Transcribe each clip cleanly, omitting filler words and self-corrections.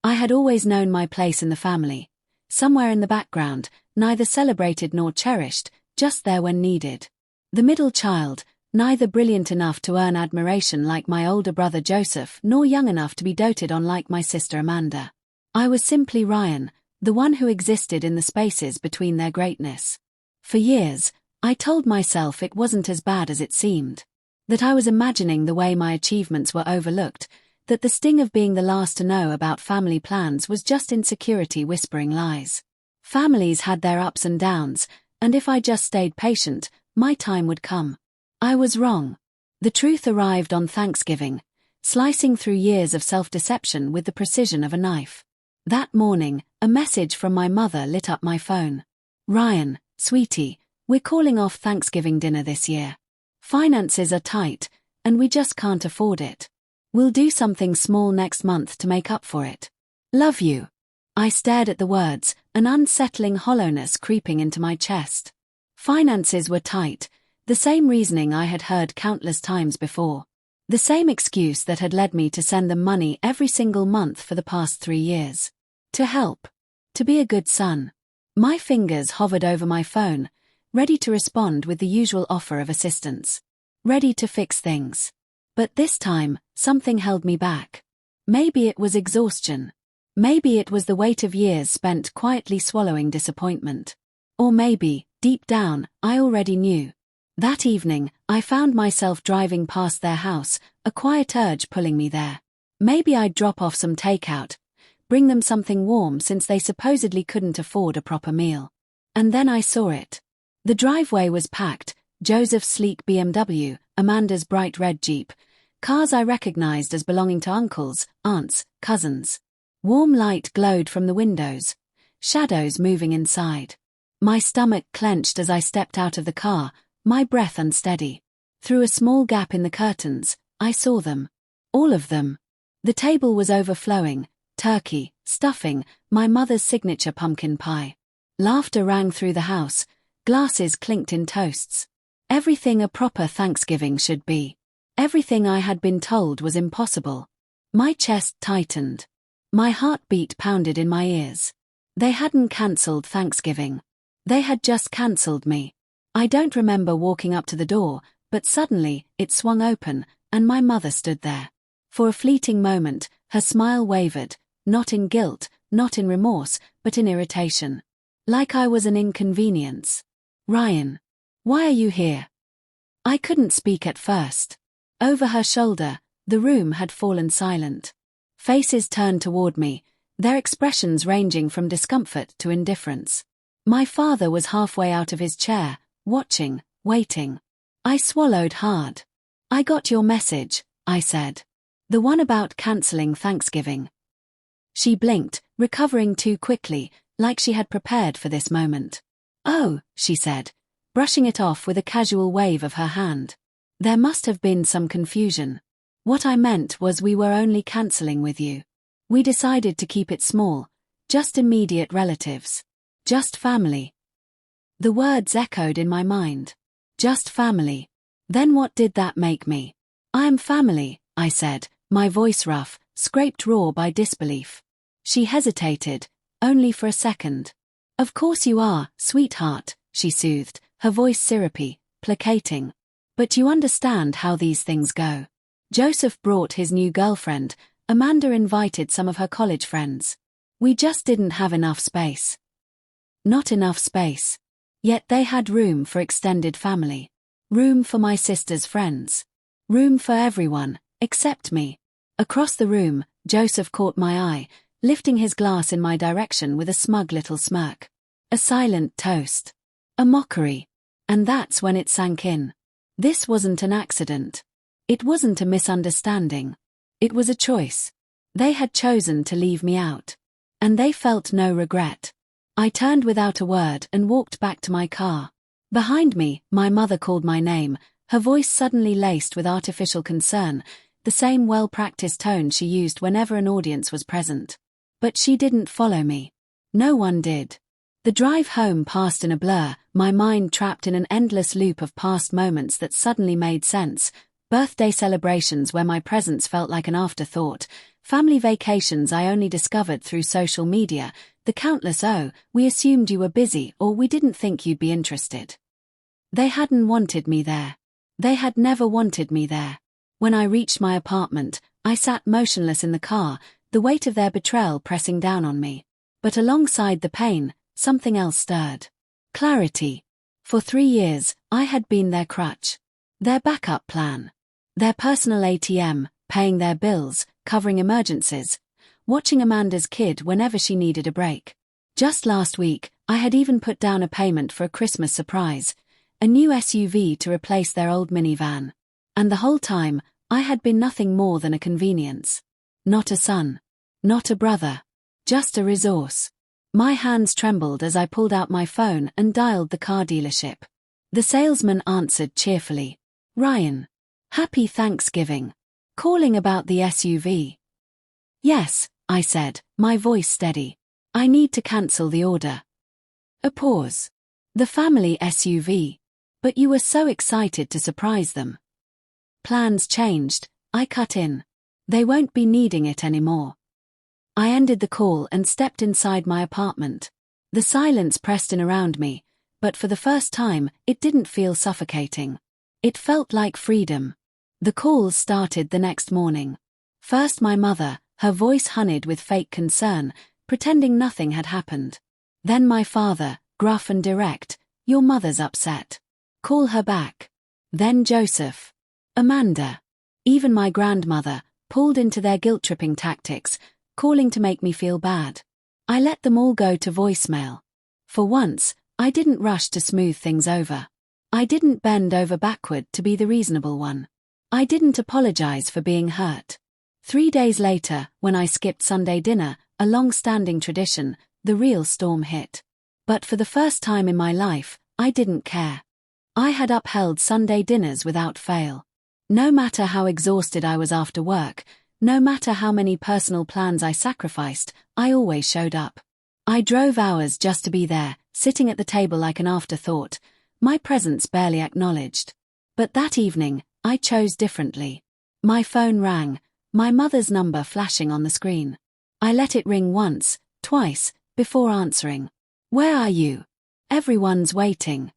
I had always known my place in the family. Somewhere in the background, neither celebrated nor cherished, just there when needed. The middle child, neither brilliant enough to earn admiration like my older brother Joseph, nor young enough to be doted on like my sister Amanda. I was simply Ryan, the one who existed in the spaces between their greatness. For years, I told myself it wasn't as bad as it seemed. That I was imagining the way my achievements were overlooked, that the sting of being the last to know about family plans was just insecurity whispering lies. Families had their ups and downs, and if I just stayed patient, my time would come. I was wrong. The truth arrived on Thanksgiving, slicing through years of self-deception with the precision of a knife. That morning, a message from my mother lit up my phone. "Ryan, sweetie, we're calling off Thanksgiving dinner this year. Finances are tight, and we just can't afford it. We'll do something small next month to make up for it. Love you." I stared at the words, an unsettling hollowness creeping into my chest. Finances were tight, the same reasoning I had heard countless times before. The same excuse that had led me to send them money every single month for the past 3 years. To help. To be a good son. My fingers hovered over my phone, ready to respond with the usual offer of assistance. Ready to fix things. But this time, something held me back. Maybe it was exhaustion. Maybe it was the weight of years spent quietly swallowing disappointment. Or maybe, deep down, I already knew. That evening, I found myself driving past their house, a quiet urge pulling me there. Maybe I'd drop off some takeout, bring them something warm since they supposedly couldn't afford a proper meal. And then I saw it. The driveway was packed, Joseph's sleek BMW, Amanda's bright red Jeep, cars I recognized as belonging to uncles, aunts, cousins. Warm light glowed from the windows, shadows moving inside. My stomach clenched as I stepped out of the car, my breath unsteady. Through a small gap in the curtains, I saw them. All of them. The table was overflowing, turkey, stuffing, my mother's signature pumpkin pie. Laughter rang through the house, glasses clinked in toasts. Everything a proper Thanksgiving should be. Everything I had been told was impossible. My chest tightened. My heartbeat pounded in my ears. They hadn't cancelled Thanksgiving. They had just cancelled me. I don't remember walking up to the door, but suddenly, it swung open, and my mother stood there. For a fleeting moment, her smile wavered, not in guilt, not in remorse, but in irritation. Like I was an inconvenience. "Ryan, why are you here?" I couldn't speak at first. Over her shoulder, the room had fallen silent. Faces turned toward me, their expressions ranging from discomfort to indifference. My father was halfway out of his chair, watching, waiting. I swallowed hard. "I got your message," I said. "The one about cancelling Thanksgiving." She blinked, recovering too quickly, like she had prepared for this moment. "Oh," she said, brushing it off with a casual wave of her hand. "There must have been some confusion. What I meant was we were only cancelling with you. We decided to keep it small, just immediate relatives. Just family." The words echoed in my mind. Just family. Then what did that make me? "I am family," I said, my voice rough, scraped raw by disbelief. She hesitated, only for a second. "Of course you are, sweetheart," she soothed, her voice syrupy, placating. "But you understand how these things go. Joseph brought his new girlfriend, Amanda invited some of her college friends. We just didn't have enough space." Not enough space. Yet they had room for extended family. Room for my sister's friends. Room for everyone, except me. Across the room, Joseph caught my eye, lifting his glass in my direction with a smug little smirk. A silent toast. A mockery. And that's when it sank in. This wasn't an accident. It wasn't a misunderstanding. It was a choice. They had chosen to leave me out. And they felt no regret. I turned without a word and walked back to my car. Behind me, my mother called my name, her voice suddenly laced with artificial concern, the same well-practiced tone she used whenever an audience was present. But she didn't follow me. No one did. The drive home passed in a blur, my mind trapped in an endless loop of past moments that suddenly made sense, Birthday celebrations where my presence felt like an afterthought, family vacations I only discovered through social media, the countless "oh, we assumed you were busy" or "we didn't think you'd be interested." They hadn't wanted me there. They had never wanted me there. When I reached my apartment, I sat motionless in the car, the weight of their betrayal pressing down on me. But alongside the pain, something else stirred. Clarity. For 3 years, I had been their crutch. Their backup plan. Their personal ATM, paying their bills, covering emergencies, watching Amanda's kid whenever she needed a break. Just last week, I had even put down a payment for a Christmas surprise, a new SUV to replace their old minivan. And the whole time, I had been nothing more than a convenience. Not a son. Not a brother. Just a resource. My hands trembled as I pulled out my phone and dialed the car dealership. The salesman answered cheerfully. "Ryan. Happy Thanksgiving. Calling about the SUV." "Yes," I said, my voice steady. "I need to cancel the order." A pause. "The family SUV. But you were so excited to surprise them." "Plans changed," I cut in. "They won't be needing it anymore." I ended the call and stepped inside my apartment. The silence pressed in around me, but for the first time, it didn't feel suffocating. It felt like freedom. The calls started the next morning. First my mother, her voice honeyed with fake concern, pretending nothing had happened. Then my father, gruff and direct, "Your mother's upset. Call her back." Then Joseph. Amanda. Even my grandmother, pulled into their guilt-tripping tactics, calling to make me feel bad. I let them all go to voicemail. For once, I didn't rush to smooth things over. I didn't bend over backward to be the reasonable one. I didn't apologize for being hurt. 3 days later, when I skipped Sunday dinner, a long-standing tradition, the real storm hit. But for the first time in my life, I didn't care. I had upheld Sunday dinners without fail. No matter how exhausted I was after work, no matter how many personal plans I sacrificed, I always showed up. I drove hours just to be there, sitting at the table like an afterthought, my presence barely acknowledged. But that evening, I chose differently. My phone rang, my mother's number flashing on the screen. I let it ring once, twice, before answering. "Where are you? Everyone's waiting."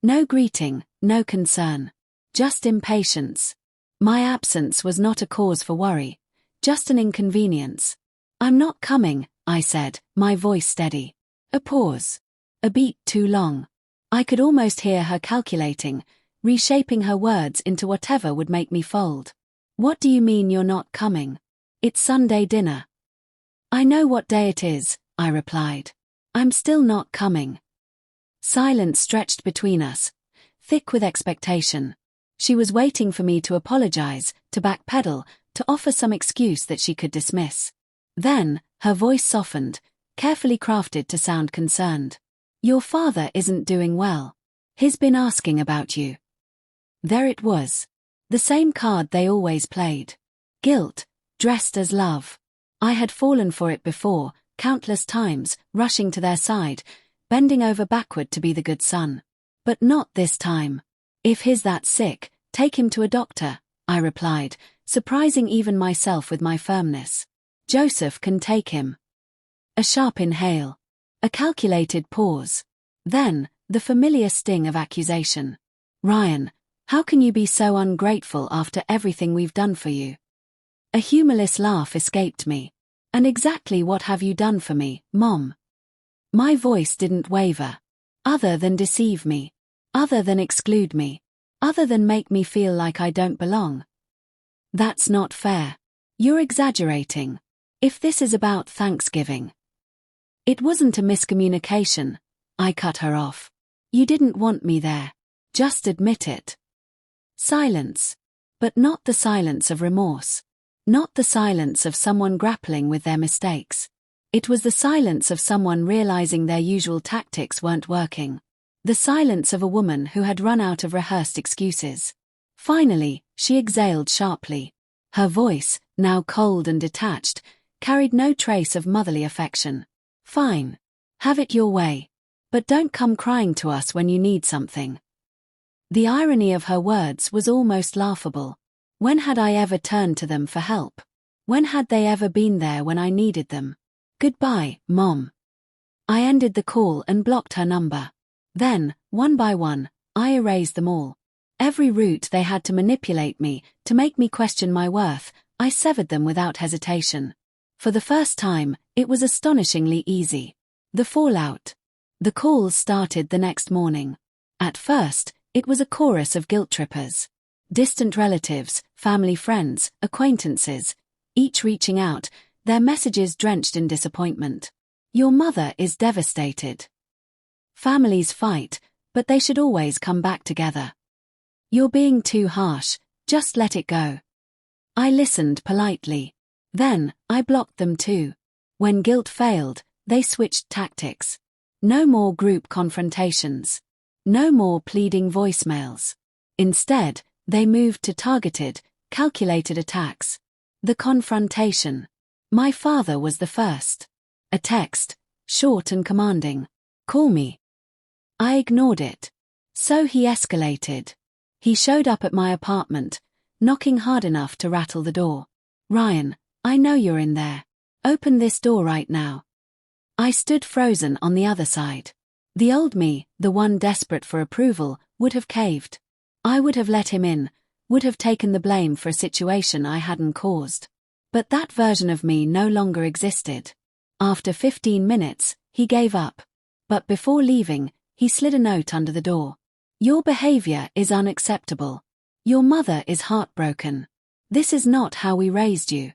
No greeting, no concern. Just impatience. My absence was not a cause for worry, just an inconvenience. "I'm not coming," I said, my voice steady. A pause. A beat too long. I could almost hear her calculating, reshaping her words into whatever would make me fold. "What do you mean you're not coming? It's Sunday dinner." "I know what day it is," I replied. "I'm still not coming." Silence stretched between us, thick with expectation. She was waiting for me to apologize, to backpedal, to offer some excuse that she could dismiss. Then, her voice softened, carefully crafted to sound concerned. "Your father isn't doing well. He's been asking about you." There it was. The same card they always played. Guilt, dressed as love. I had fallen for it before, countless times, rushing to their side, bending over backward to be the good son. But not this time. "If he's that sick, take him to a doctor," I replied, surprising even myself with my firmness. "Joseph can take him." A sharp inhale. A calculated pause. Then, the familiar sting of accusation. "Ryan, how can you be so ungrateful after everything we've done for you?" A humorless laugh escaped me. "And exactly what have you done for me, Mom?" My voice didn't waver. "Other than deceive me. Other than exclude me. Other than make me feel like I don't belong." "That's not fair. You're exaggerating. If this is about Thanksgiving." "It wasn't a miscommunication," I cut her off. "You didn't want me there. Just admit it." Silence. But not the silence of remorse. Not the silence of someone grappling with their mistakes. It was the silence of someone realizing their usual tactics weren't working. The silence of a woman who had run out of rehearsed excuses. Finally, she exhaled sharply. Her voice, now cold and detached, carried no trace of motherly affection. "Fine. Have it your way. But don't come crying to us when you need something." The irony of her words was almost laughable. When had I ever turned to them for help? When had they ever been there when I needed them? Goodbye, Mom. I ended the call and blocked her number. Then, one by one, I erased them all. Every route they had to manipulate me, to make me question my worth, I severed them without hesitation. For the first time, it was astonishingly easy. The fallout. The calls started the next morning. At first, it was a chorus of guilt trippers. Distant relatives, family friends, acquaintances, each reaching out, their messages drenched in disappointment. Your mother is devastated. Families fight, but they should always come back together. You're being too harsh, just let it go. I listened politely. Then, I blocked them too. When guilt failed, they switched tactics. No more group confrontations. No more pleading voicemails. Instead, they moved to targeted, calculated attacks. The confrontation. My father was the first. A text, short and commanding. Call me. I ignored it. So he escalated. He showed up at my apartment, knocking hard enough to rattle the door. Ryan, I know you're in there. Open this door right now. I stood frozen on the other side. The old me, the one desperate for approval, would have caved. I would have let him in, would have taken the blame for a situation I hadn't caused. But that version of me no longer existed. After 15 minutes, he gave up. But before leaving, he slid a note under the door. Your behavior is unacceptable. Your mother is heartbroken. This is not how we raised you.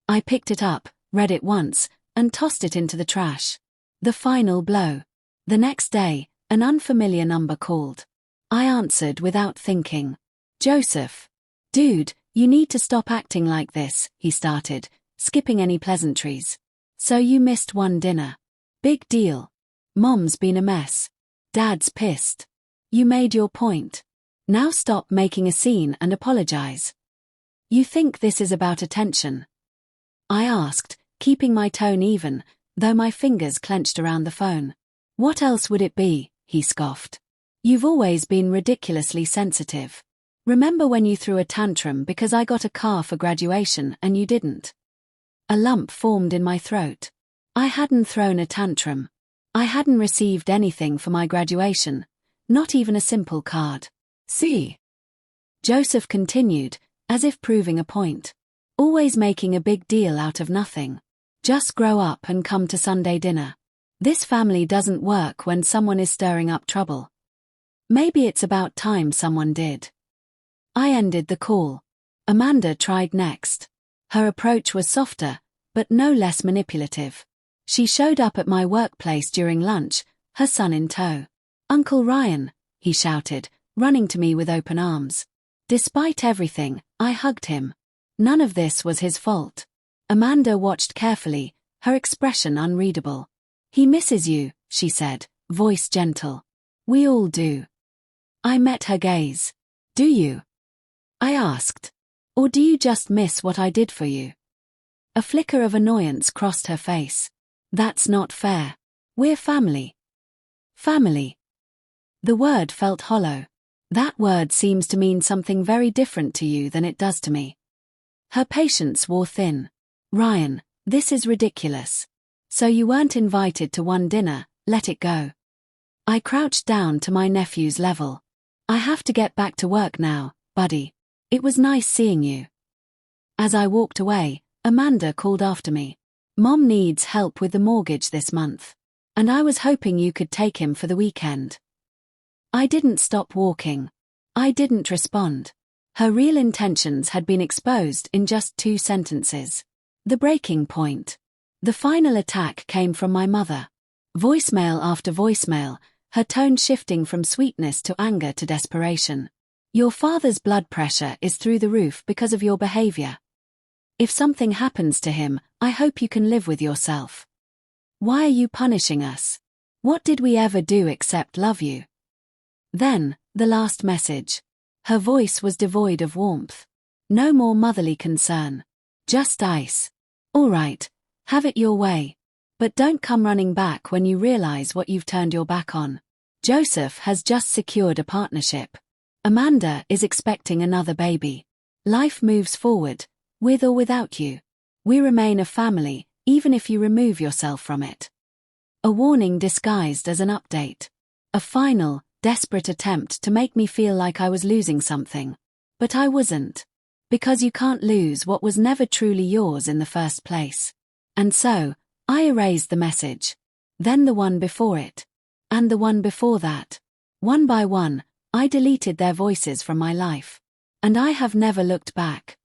I picked it up, read it once, and tossed it into the trash. The final blow. The next day, an unfamiliar number called. I answered without thinking. Joseph. Dude, you need to stop acting like this, he started, skipping any pleasantries. So you missed one dinner. Big deal. Mom's been a mess. Dad's pissed. You made your point. Now stop making a scene and apologize. You think this is about attention? I asked, keeping my tone even, though my fingers clenched around the phone. What else would it be? He scoffed. You've always been ridiculously sensitive. Remember when you threw a tantrum because I got a car for graduation and you didn't? A lump formed in my throat. I hadn't thrown a tantrum. I hadn't received anything for my graduation, not even a simple card. See? Joseph continued, as if proving a point. Always making a big deal out of nothing. Just grow up and come to Sunday dinner. This family doesn't work when someone is stirring up trouble. Maybe it's about time someone did. I ended the call. Amanda tried next. Her approach was softer, but no less manipulative. She showed up at my workplace during lunch, her son in tow. Uncle Ryan, he shouted, running to me with open arms. Despite everything, I hugged him. None of this was his fault. Amanda watched carefully, her expression unreadable. He misses you, she said, voice gentle. We all do. I met her gaze. Do you? I asked. Or do you just miss what I did for you? A flicker of annoyance crossed her face. That's not fair. We're family. Family. The word felt hollow. That word seems to mean something very different to you than it does to me. Her patience wore thin. Ryan, this is ridiculous. So you weren't invited to one dinner, let it go. I crouched down to my nephew's level. I have to get back to work now, buddy. It was nice seeing you. As I walked away, Amanda called after me. Mom needs help with the mortgage this month. And I was hoping you could take him for the weekend. I didn't stop walking. I didn't respond. Her real intentions had been exposed in just 2 sentences. The breaking point. The final attack came from my mother. Voicemail after voicemail, her tone shifting from sweetness to anger to desperation. Your father's blood pressure is through the roof because of your behavior. If something happens to him, I hope you can live with yourself. Why are you punishing us? What did we ever do except love you? Then, the last message. Her voice was devoid of warmth. No more motherly concern. Just ice. All right, have it your way. But don't come running back when you realize what you've turned your back on. Joseph has just secured a partnership. Amanda is expecting another baby. Life moves forward, with or without you. We remain a family, even if you remove yourself from it. A warning disguised as an update. A final, desperate attempt to make me feel like I was losing something. But I wasn't. Because you can't lose what was never truly yours in the first place. And so, I erased the message. Then the one before it. And the one before that. One by one, I deleted their voices from my life. And I have never looked back.